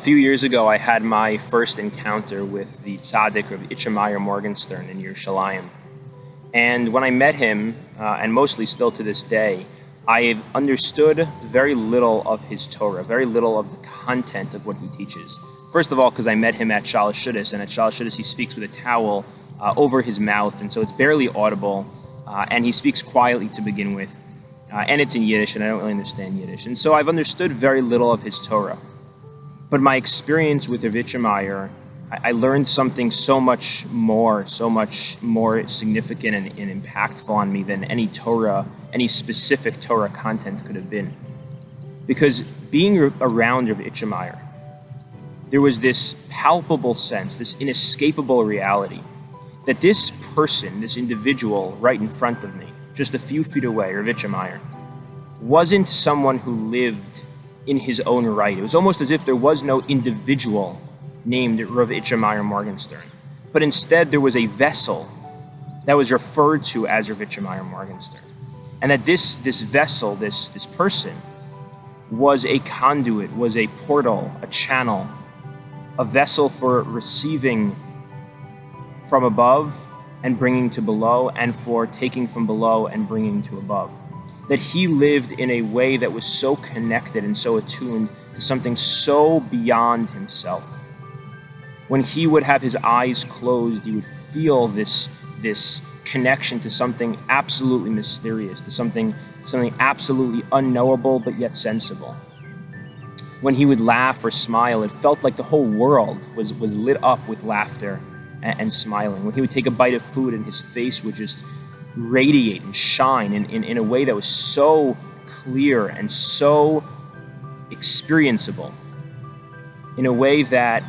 few years ago, I had my first encounter with the tzaddik of HaMeor Morgenstern in Yerushalayim. And when I met him, and mostly still to this day, I understood very little of his Torah, very little of the content of what he teaches. First of all, because I met him at Chassidus, and at Chassidus he speaks with a towel over his mouth, and so it's barely audible, and he speaks quietly to begin with, and it's in Yiddish, and I don't really understand Yiddish. And so I've understood very little of his Torah. But my experience with Rav HaMeor, I learned something so much more significant and impactful on me than any Torah, any specific Torah content could have been. Because being around Rav HaMeor, there was this palpable sense, this inescapable reality, that this person, this individual right in front of me, just a few feet away, Rav HaMeor, wasn't someone who lived in his own right. It was almost as if there was no individual named Rav HaMeor Morgenstern, but instead there was a vessel that was referred to as Rav HaMeor Morgenstern, and that this vessel, this person, was a conduit, was a portal, a channel, a vessel for receiving from above and bringing to below, and for taking from below and bringing to above. That he lived in a way that was so connected and so attuned to something so beyond himself. When he would have his eyes closed, you would feel this connection to something absolutely mysterious, to something absolutely unknowable but yet sensible. When he would laugh or smile, it felt like the whole world was lit up with laughter and smiling. When he would take a bite of food and his face would just radiate and shine in a way that was so clear and so experienceable, in a way that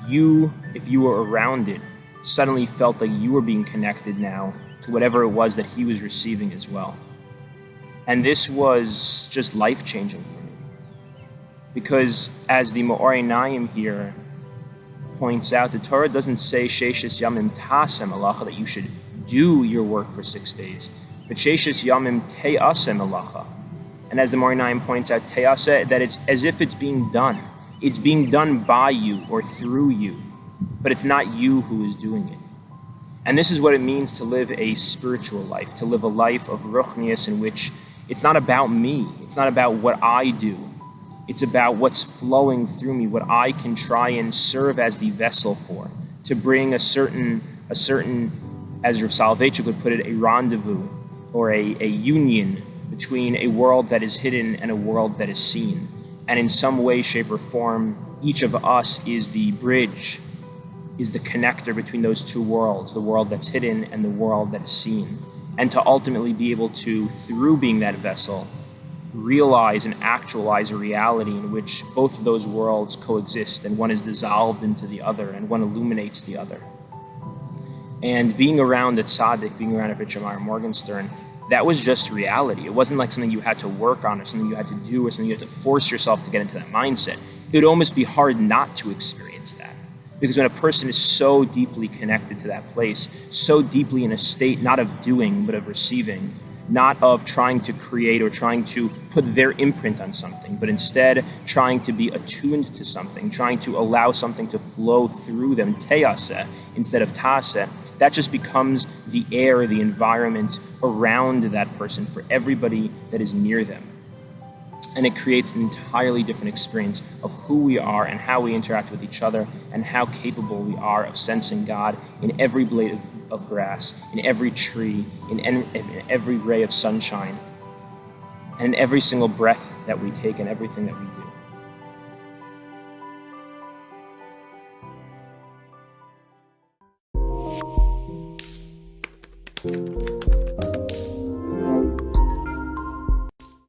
you, if you were around it, suddenly felt like you were being connected now to whatever it was that he was receiving as well. And this was just life-changing for me. Because as the Me'or Einayim here points out, the Torah doesn't say Sheishis Yamim Tasem Malacha, that you should do your work for 6 days, but Sheishis Yamim Te'aseh Malacha. And as the Me'or Einayim points out, Te'aseh, that it's as if it's being done. It's being done by you or through you, but it's not you who is doing it. And this is what it means to live a spiritual life, to live a life of ruchnius in which it's not about me, it's not about what I do, it's about what's flowing through me, what I can try and serve as the vessel for, to bring a certain, as Rav Soloveitchik would put it, a rendezvous or a union between a world that is hidden and a world that is seen. And in some way, shape, or form, each of us is the bridge, is the connector between those two worlds, the world that's hidden and the world that is seen. And to ultimately be able to, through being that vessel, realize and actualize a reality in which both of those worlds coexist, and one is dissolved into the other, and one illuminates the other. And being around a tzaddik, being around Rav HaMeor Morgenstern, that was just reality. It wasn't like something you had to work on or something you had to do or something you had to force yourself to get into that mindset. It would almost be hard not to experience that. Because when a person is so deeply connected to that place, so deeply in a state not of doing, but of receiving, not of trying to create or trying to put their imprint on something, but instead trying to be attuned to something, trying to allow something to flow through them, te'aseh, instead of taseh, that just becomes the air, the environment around that person for everybody that is near them. And it creates an entirely different experience of who we are and how we interact with each other and how capable we are of sensing God in every blade of grass, in every tree, in every ray of sunshine, and in every single breath that we take and everything that we do.